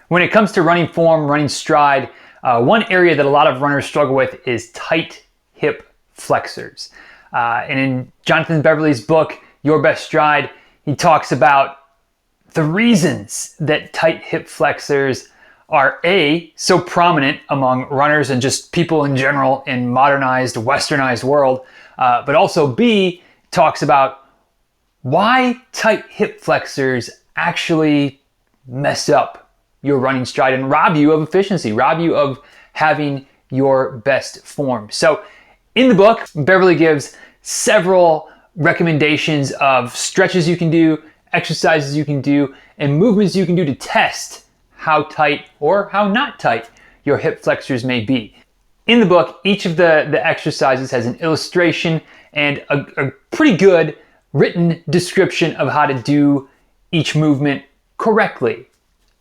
When it comes to running form, running stride, one area that a lot of runners struggle with is tight hip flexors. And in Jonathan Beverly's book, Your Best Stride, he talks about the reasons that tight hip flexors are so prominent among runners and just people in general in modernized, westernized world, but also B, talks about why tight hip flexors actually mess up your running stride and rob you of efficiency, rob you of having your best form. So in the book, Beverly gives several recommendations of stretches you can do, exercises you can do, and movements you can do to test how tight or how not tight your hip flexors may be. In the book, each of the exercises has an illustration and a pretty good written description of how to do each movement correctly.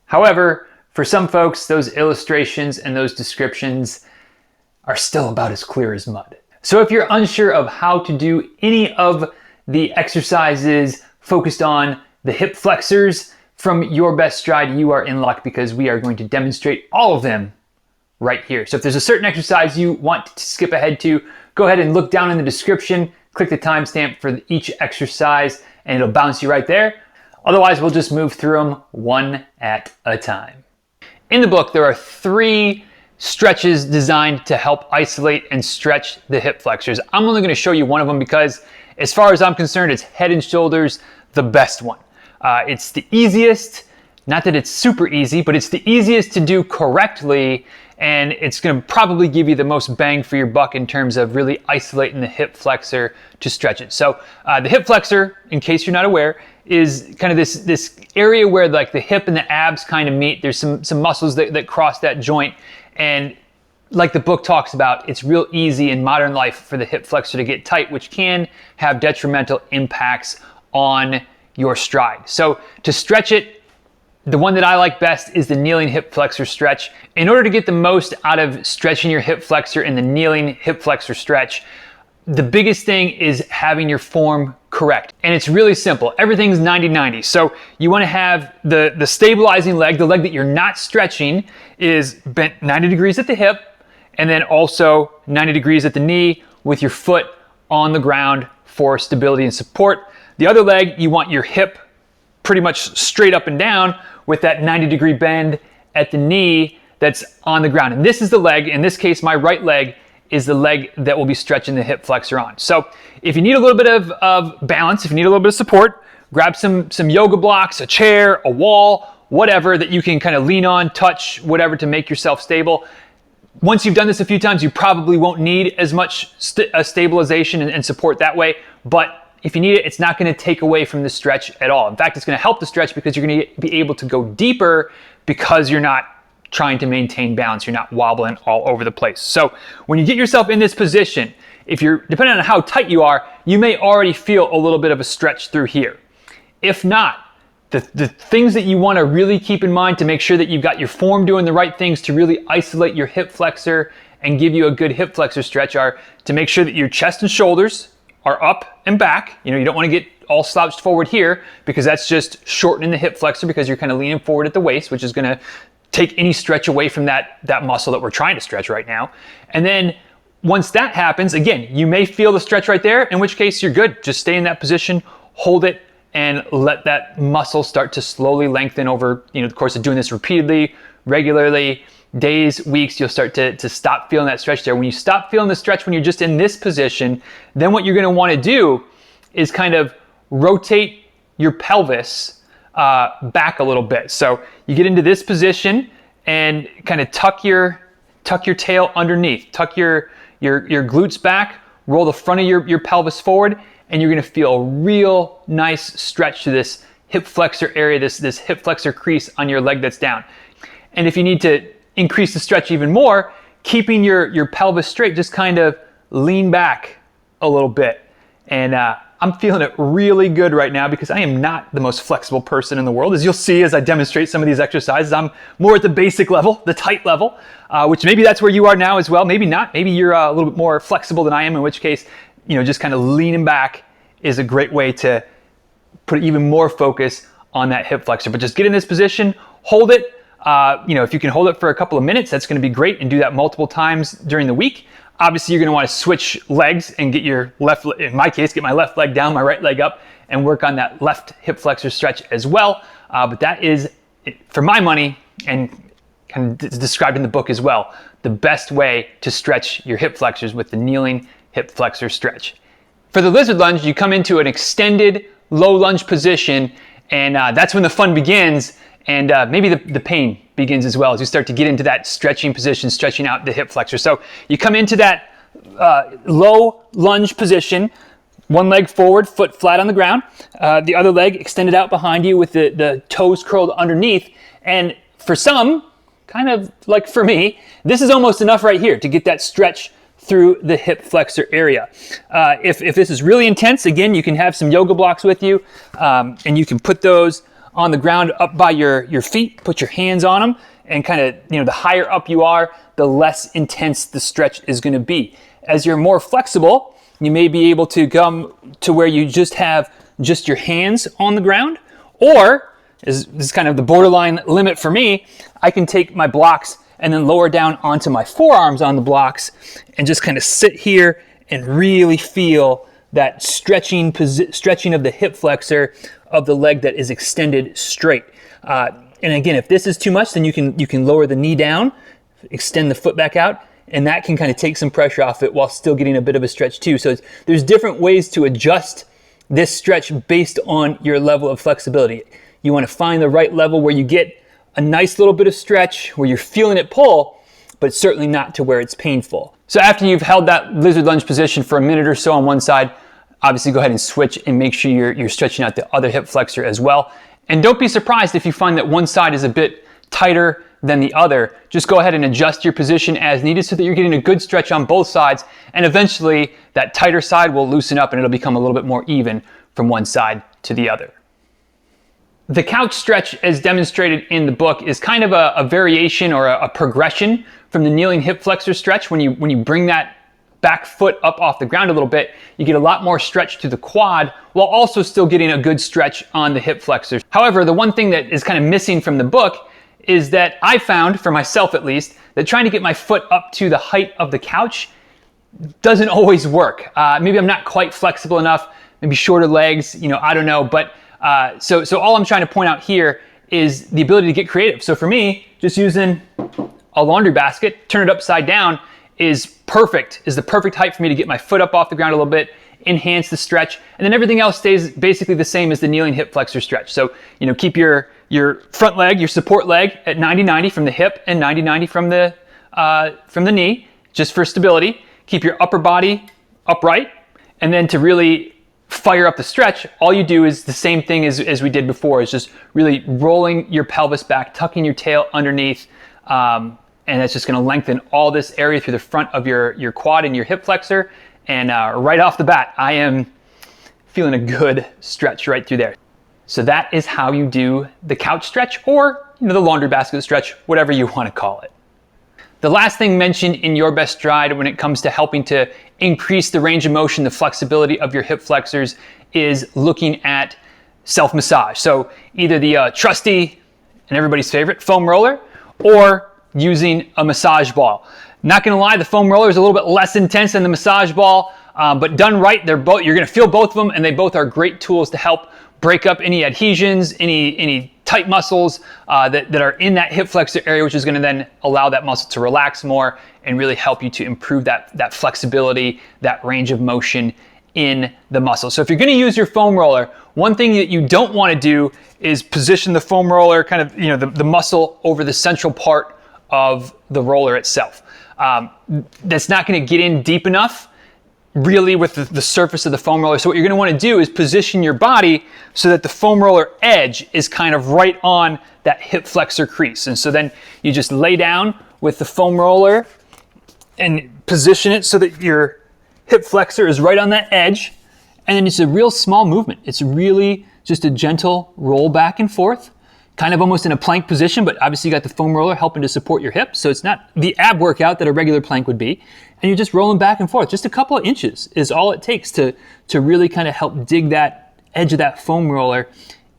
However, for some folks, those illustrations and those descriptions are still about as clear as mud. So if you're unsure of how to do any of the exercises focused on the hip flexors from Your Best Stride, you are in luck because we are going to demonstrate all of them right here. So if there's a certain exercise you want to skip ahead to, go ahead and look down in the description, click the timestamp for each exercise, and it'll bounce you right there. Otherwise, we'll just move through them one at a time. In the book, there are 3 stretches designed to help isolate and stretch the hip flexors. I'm only going to show you one of them because, as far as I'm concerned, it's head and shoulders the best one. It's the easiest, not that it's super easy, but it's the easiest to do correctly, and it's going to probably give you the most bang for your buck in terms of really isolating the hip flexor to stretch it. So the hip flexor, in case you're not aware, is kind of this area where like the hip and the abs kind of meet. There's some muscles that cross that joint, and like the book talks about, it's real easy in modern life for the hip flexor to get tight, which can have detrimental impacts on your stride. So to stretch it, the one that I like best is the kneeling hip flexor stretch. In order to get the most out of stretching your hip flexor in the kneeling hip flexor stretch, the biggest thing is having your form correct. And it's really simple. Everything's 90-90. So you want to have the stabilizing leg, the leg that you're not stretching, is bent 90 degrees at the hip, and then also 90 degrees at the knee with your foot on the ground for stability and support. The other leg, you want your hip pretty much straight up and down with that 90-degree bend at the knee that's on the ground. And this is the leg, in this case, my right leg, is the leg that will be stretching the hip flexor on. So if you need a little bit of balance, if you need a little bit of support, grab some yoga blocks, a chair, a wall, whatever that you can kind of lean on, touch, whatever to make yourself stable. Once you've done this a few times, you probably won't need as much stabilization and support that way, but if you need it, it's not going to take away from the stretch at all. In fact, it's going to help the stretch because you're going to be able to go deeper because you're not trying to maintain balance. You're not wobbling all over the place. So when you get yourself in this position, if you're, depending on how tight you are, you may already feel a little bit of a stretch through here. If not, the things that you want to really keep in mind to make sure that you've got your form doing the right things to really isolate your hip flexor and give you a good hip flexor stretch are to make sure that your chest and shoulders are up and back. You know, you don't want to get all slouched forward here because that's just shortening the hip flexor because you're kind of leaning forward at the waist, which is going to take any stretch away from that muscle that we're trying to stretch right now. And then once that happens, again, you may feel the stretch right there, in which case you're good. Just stay in that position, hold it, and let that muscle start to slowly lengthen over, the course of doing this repeatedly, regularly, days, weeks. You'll start to stop feeling that stretch there. When you stop feeling the stretch when you're just in this position, then what you're going to want to do is kind of rotate your pelvis back a little bit. So you get into this position and kind of tuck your tail underneath, tuck your glutes back, roll the front of your pelvis forward, and you're going to feel a real nice stretch to this hip flexor area, this hip flexor crease on your leg that's down. And if you need to increase the stretch even more, keeping your pelvis straight, just kind of lean back a little bit. And I'm feeling it really good right now because I am not the most flexible person in the world. As you'll see as I demonstrate some of these exercises, I'm more at the basic level, the tight level, which maybe that's where you are now as well. Maybe not. Maybe you're a little bit more flexible than I am, in which case, just kind of leaning back is a great way to put even more focus on that hip flexor. But just get in this position, hold it. If you can hold it for a couple of minutes, that's going to be great, and do that multiple times during the week. Obviously, you're going to want to switch legs and get your in my case, get my left leg down, my right leg up, and work on that left hip flexor stretch as well. But that is, for my money, and kind of described in the book as well, the best way to stretch your hip flexors with the kneeling hip flexor stretch. For the lizard lunge, you come into an extended low lunge position, and that's when the fun begins, and maybe the pain begins as well, as you start to get into that stretching position, stretching out the hip flexor. So you come into that low lunge position, one leg forward, foot flat on the ground, the other leg extended out behind you with the toes curled underneath. And for some, kind of like for me, this is almost enough right here to get that stretch through the hip flexor area. If this is really intense, again, you can have some yoga blocks with you, and you can put those on the ground up by your feet, put your hands on them, and kind of, the higher up you are, the less intense the stretch is going to be. As you're more flexible, you may be able to come to where you just have just your hands on the ground, or this is kind of the borderline limit for me, I can take my blocks and then lower down onto my forearms on the blocks and just kind of sit here and really feel that stretching of the hip flexor of the leg that is extended straight. And again, if this is too much, then you can lower the knee down, extend the foot back out, and that can kind of take some pressure off it while still getting a bit of a stretch too. So there's different ways to adjust this stretch based on your level of flexibility. You want to find the right level where you get a nice little bit of stretch, where you're feeling it pull, but certainly not to where it's painful. So after you've held that lizard lunge position for a minute or so on one side, obviously go ahead and switch and make sure you're stretching out the other hip flexor as well. And don't be surprised if you find that one side is a bit tighter than the other. Just go ahead and adjust your position as needed so that you're getting a good stretch on both sides, and eventually that tighter side will loosen up and it'll become a little bit more even from one side to the other. The couch stretch, as demonstrated in the book, is kind of a variation or a progression from the kneeling hip flexor stretch. When you bring that back foot up off the ground a little bit, you get a lot more stretch to the quad while also still getting a good stretch on the hip flexors. However, the one thing that is kind of missing from the book is that I found, for myself at least, that trying to get my foot up to the height of the couch doesn't always work. Maybe I'm not quite flexible enough, maybe shorter legs, I don't know. But so all I'm trying to point out here is the ability to get creative. So for me, just using a laundry basket, turn it upside down, is the perfect height for me to get my foot up off the ground a little bit, enhance the stretch, and then everything else stays basically the same as the kneeling hip flexor stretch. So, keep your front leg, your support leg at 90-90 from the hip and 90-90 from the knee, just for stability. Keep your upper body upright, and then to really fire up the stretch, all you do is the same thing as we did before, is just really rolling your pelvis back, tucking your tail underneath, and that's just going to lengthen all this area through the front of your quad and your hip flexor. And right off the bat, I am feeling a good stretch right through there. So that is how you do the couch stretch, or the laundry basket stretch, whatever you want to call it. The last thing mentioned in Your Best Stride when it comes to helping to increase the range of motion, the flexibility of your hip flexors, is looking at self-massage. So either the trusty and everybody's favorite foam roller, or using a massage ball. Not gonna lie, the foam roller is a little bit less intense than the massage ball, but done right, you're gonna feel both of them, and they both are great tools to help break up any adhesions, any tight muscles that are in that hip flexor area, which is gonna then allow that muscle to relax more and really help you to improve that flexibility, that range of motion in the muscle. So if you're gonna use your foam roller, one thing that you don't wanna do is position the foam roller kind of, the muscle over the central part of the roller itself. That's not going to get in deep enough really with the surface of the foam roller. So what you're going to want to do is position your body so that the foam roller edge is kind of right on that hip flexor crease. And so then you just lay down with the foam roller and position it so that your hip flexor is right on that edge. And then it's a real small movement. It's really just a gentle roll back and forth, kind of almost in a plank position, but obviously you got the foam roller helping to support your hips. So it's not the ab workout that a regular plank would be. And you're just rolling back and forth. Just a couple of inches is all it takes to really kind of help dig that edge of that foam roller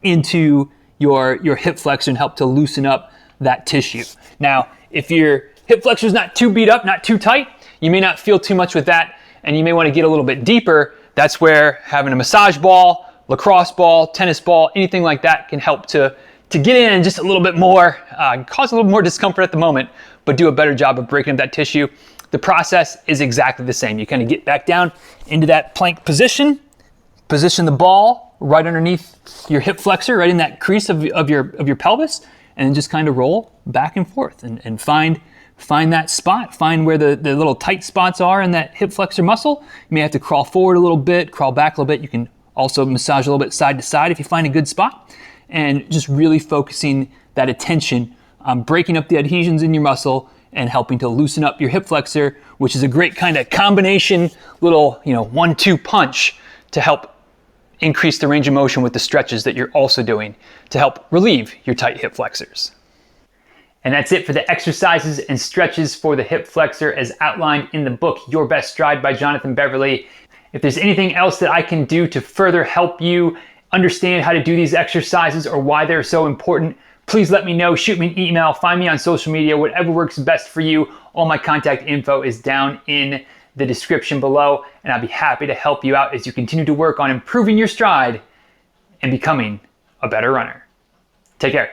into your hip flexor and help to loosen up that tissue. Now, if your hip flexor is not too beat up, not too tight, you may not feel too much with that, and you may want to get a little bit deeper. That's where having a massage ball, lacrosse ball, tennis ball, anything like that can help to get in just a little bit more, cause a little more discomfort at the moment, but do a better job of breaking up that tissue. The process is exactly the same. You kind of get back down into that plank position, position the ball right underneath your hip flexor, right in that crease of your pelvis, and then just kind of roll back and forth and find that spot, find where the little tight spots are in that hip flexor muscle. You may have to crawl forward a little bit, crawl back a little bit. You can also massage a little bit side to side if you find a good spot, and just really focusing that attention on breaking up the adhesions in your muscle and helping to loosen up your hip flexor, which is a great kind of combination little 1-2 punch to help increase the range of motion with the stretches that you're also doing to help relieve your tight hip flexors. And that's it for the exercises and stretches for the hip flexor as outlined in the book, Your Best Stride by Jonathan Beverly. If there's anything else that I can do to further help you understand how to do these exercises or why they're so important, please let me know. Shoot me an email, find me on social media, whatever works best for you. All my contact info is down in the description below, and I'll be happy to help you out as you continue to work on improving your stride and becoming a better runner. Take care.